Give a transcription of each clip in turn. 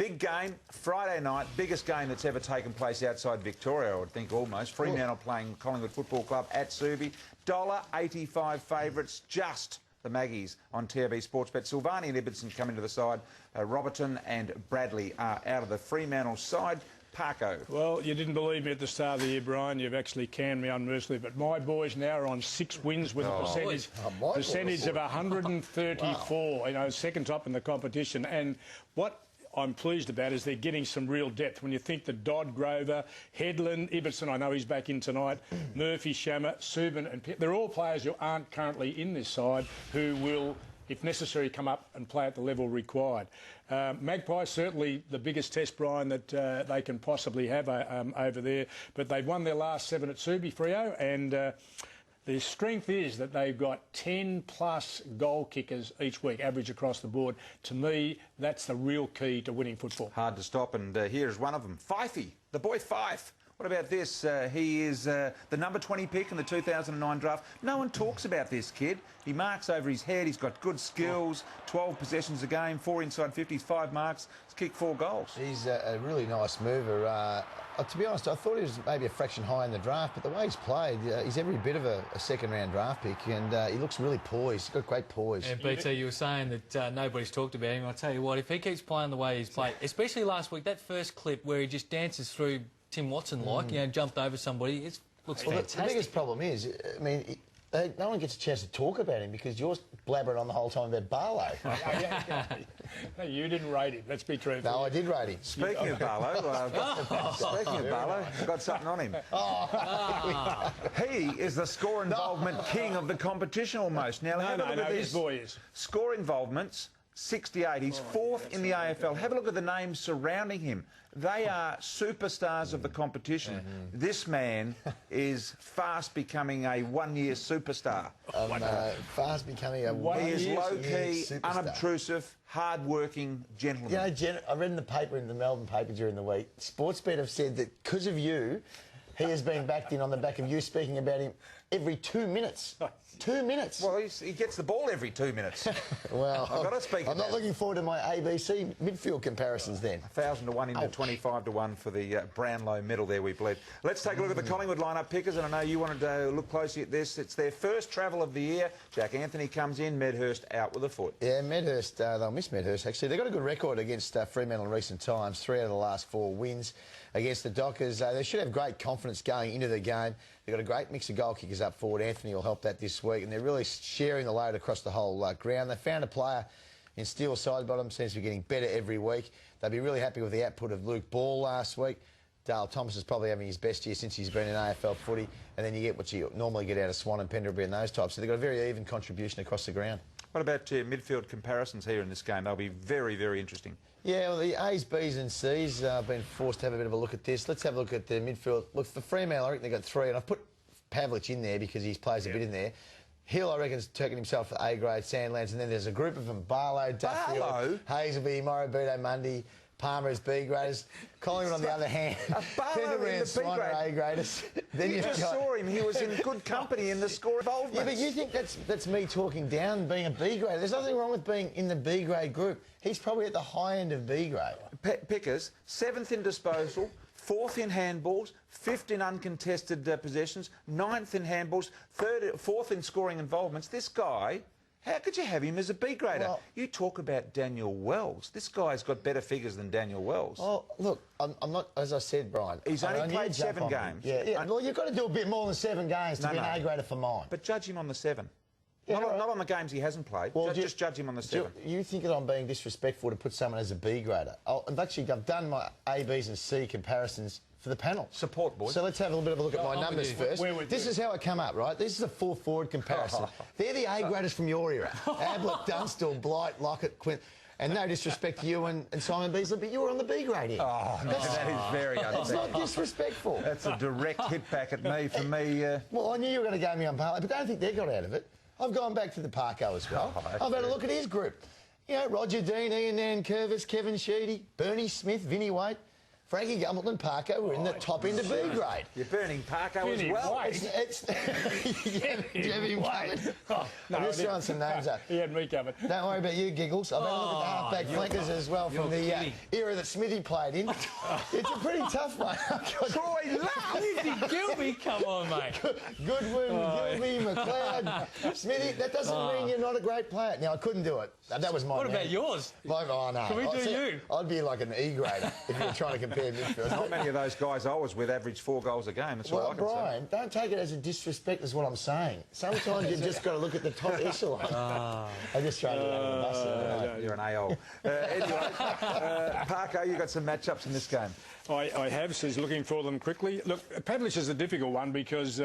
Big game, Friday night, biggest game that's ever taken place outside Victoria, I would think, almost. Fremantle playing Collingwood Football Club at Subi. $1.85 favourites, just the Maggies on TRB Sportsbet. Silvani and Ibbotson come into the side. Robertson and Bradley are out of the Fremantle side. Parko. Well, you didn't believe me at the start of the year, Brian. You've actually canned me unmercifully. But my boys now are on 6 wins with a percentage of 134. Wow. You know, second top in the competition. And what I'm pleased about is they're getting some real depth. When you think that Dodd, Grover, Headland, Ibbotson, I know he's back in tonight, Murphy, Shammer, Subin and Pitt, they're all players who aren't currently in this side who will, if necessary, come up and play at the level required. Magpies, certainly the biggest test, Brian, that they can possibly have over there. But they've won their last 7 at Subi, Freo, and their strength is that they've got 10-plus goal kickers each week, average across the board. To me, that's the real key to winning football. Hard to stop, and here's one of them, Fifey, the boy Fife. What about this? He is the number 20 pick in the 2009 draft. No one talks about this kid. He marks over his head. He's got good skills, 12 possessions a game, 4 inside 50s, 5 marks. He's kicked 4 goals. He's a really nice mover. To be honest, I thought he was maybe a fraction high in the draft, but the way he's played, he's every bit of a second-round draft pick, and he looks really poised. He's got great poise. And BT, you were saying that nobody's talked about him. I'll tell you what, if he keeps playing the way he's played, especially last week, that first clip where he just dances through Tim Watson-like, you know, jumped over somebody, it looks fantastic. The biggest problem is, I mean, no one gets a chance to talk about him because you're blabbering on the whole time about Barlow. No, you didn't rate him, let's be truthful. No, I did rate him. Speaking of Barlow, I've got something on him. He is the score involvement king of the competition almost. Now, have a look at this. His boy is. Score involvements, 68. He's 4th in the AFL. Have a look at the names surrounding him. They are superstars of the competition. This man is fast becoming a one-year superstar. Fast becoming a one-year superstar. He is low-key, unobtrusive, hard-working gentleman. You know, I read in the paper, in the Melbourne paper during the week, Sportsbet have said that because of you, he has been backed in on the back of you speaking about him every 2 minutes. 2 minutes. Well, he gets the ball every 2 minutes. Well, I've got to speak. I'm not looking forward to my ABC midfield comparisons then. 1,000 to 1 into 25 to 1 for the Brownlow medal there, we believe. Let's take a look at the Collingwood lineup, Pickers, and I know you wanted to look closely at this. It's their first travel of the year. Jack Anthony comes in, Medhurst out with a foot. Yeah, Medhurst, they'll miss Medhurst, actually. They've got a good record against Fremantle in recent times, 3 out of the last 4 wins against the Dockers. They should have great confidence going into the game. They've got a great mix of goal kickers up forward. Anthony will help that this week, and they're really sharing the load across the whole ground. They found a player in Steele Sidebottom, seems to be getting better every week. They'll be really happy with the output of Luke Ball last week. Dale Thomas is probably having his best year since he's been in AFL footy, and then you get what you normally get out of Swan and Penderbury and those types. So they've got a very even contribution across the ground. What about midfield comparisons here in this game? They'll be very, very interesting. Yeah, well, the A's, B's and C's have been forced to have a bit of a look at this. Let's have a look at the midfield. Look, for Fremantle, I reckon they've got 3, and I've put Pavlich in there because he plays a bit in there. Hill, I reckon, is taking himself for A-grade, Sandlands, and then there's a group of them, Barlow, Duffield, Hazelby, Morabito, Mundy, Palmer as B-graders. Collingwood, on the other hand, Penderbury and Swan are A-graders. Then you just saw him. He was in good company in the score involvement. Yeah, but you think that's me talking down being a B-grade. There's nothing wrong with being in the B-grade group. He's probably at the high end of B-grade. Pickers, 7th in disposal, 4th in handballs, 5th in uncontested possessions, 9th in handballs, 4th in scoring involvements. This guy, how could you have him as a B-grader? Well, you talk about Daniel Wells. This guy's got better figures than Daniel Wells. Well, look, I'm not, as I said, Brian. He's only played 7 games. Yeah, well, you've got to do a bit more than 7 games to be an A-grader for mine. But judge him on the 7. Yeah, not on the games he hasn't played. Well, just judge him on the 7. You think that I'm being disrespectful to put someone as a B-grader? I've done my A, Bs and C comparisons for the panel. Support, boys. So let's have a little bit of a look at my numbers first. This is how I come up, right? This is a 4-forward comparison. They're the A-graders from your era. Ablett, Dunstall, Blight, Lockett, Quinn. And no disrespect to you and Simon Beasley, but you were on the B-grade here. Oh, no, that is very unfair. It's not disrespectful. That's a direct hit back at me for me. Well, I knew you were going to go me on Parlow, but don't think they got out of it. I've gone back to the Parko as well. I've had a look at his group. You know, Roger Dean, Ian Nan Curvis, Kevin Sheedy, Bernie Smith, Vinnie Waite. Frankie Gumbleton, Parko were in the top end of B grade. You're burning Parko as Burning well. White. Jimmy White. No, I'm just throwing some names up. He had me covered. Don't worry about you, Giggles. I've had a look at the halfback flankers as well from the era that Smithy played in. It's a pretty tough one. Troy Love! Gilby, come on, mate. Goodwin, Gilby, McLeod, Smithy. That doesn't mean you're not a great player. Now, I couldn't do it. That was my What man. about yours? Oh, no. Can we do you? I'd be like an E grade if you were trying to compare midfield. Not many of those guys I was with averaged 4 goals a game. That's all I Well, can say. Brian, don't take it as a disrespect, is what I'm saying. Sometimes you've just got to look at the top echelon. I just tried to get under the bus there. You're an AOL. Anyway, Parko, you got some matchups in this game. I have, so he's looking for them quickly. Look, Pavlich is a difficult one because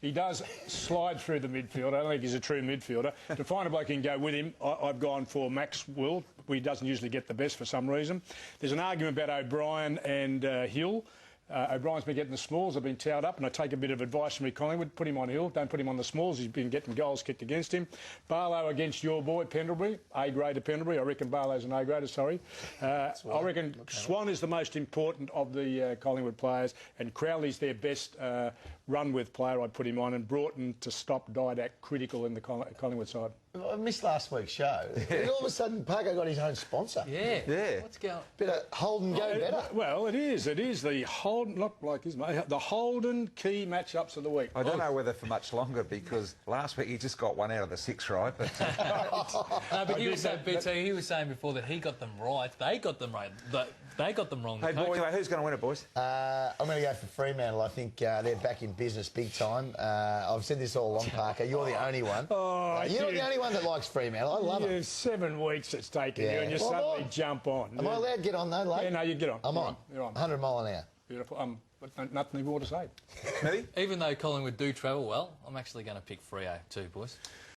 he does slide through the midfield. I don't think he's a true midfielder. To find a bloke who can go with him, I've gone for Maxwell. He doesn't usually get the best for some reason. There's an argument about O'Brien and Hill. O'Brien's been getting the smalls. I've been towed up, and I take a bit of advice from Collingwood. Put him on Hill. Don't put him on the smalls. He's been getting goals kicked against him. Barlow against your boy, Pendlebury. A-grade to Pendlebury. I reckon Barlow's an A-grader, sorry. I reckon Swan is the most important of the Collingwood players, and Crowley's their best run-with player. I'd put him on, and Broughton to stop Didac critical in the Collingwood side. I missed last week's show. And all of a sudden, Parko got his own sponsor. Yeah. Yeah. What's going on? Bit of Holden go better. Well, it is. It is the Holden, not like his mate, the Holden key matchups of the week. I don't know whether for much longer because last week he just got 1 out of the 6 right. But No, but he was saying before that he got them right. They got them right. They got them wrong. hey, boys, anyway, who's going to win it, boys? I'm going to go for Fremantle. I think they're back in business big time. I've said this all along, Parker. You're the only one. You're the only one that likes Fremantle. I love it. 7 weeks it's taken you, and you suddenly jump on. Am I allowed to get on though, late? Yeah, no, you get on. I'm on. You're on. 100 mile an hour. Beautiful. But nothing more to say. Smithy? Even though Collingwood do travel well, I'm actually going to pick Freo too, boys.